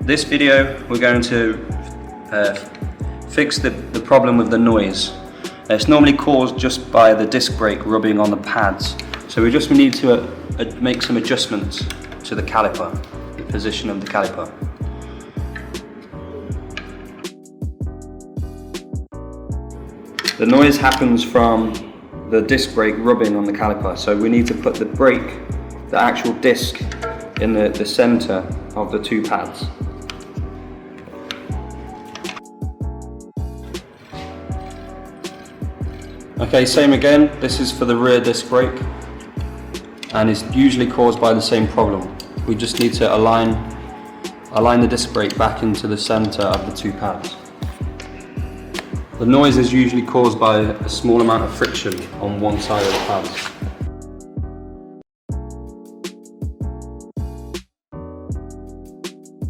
This video we're going to fix the problem with the noise. It's normally caused just by the disc brake rubbing on the pads. So we just need to make some adjustments to the caliper, the position of the caliper. The noise happens from the disc brake rubbing on the caliper, so we need to put the brake, the actual disc, in the center of the two pads. Okay, same again, this is for the rear disc brake and it's usually caused by the same problem. We just need to align the disc brake back into the center of the two pads. The noise is usually caused by a small amount of friction on one side of the pads.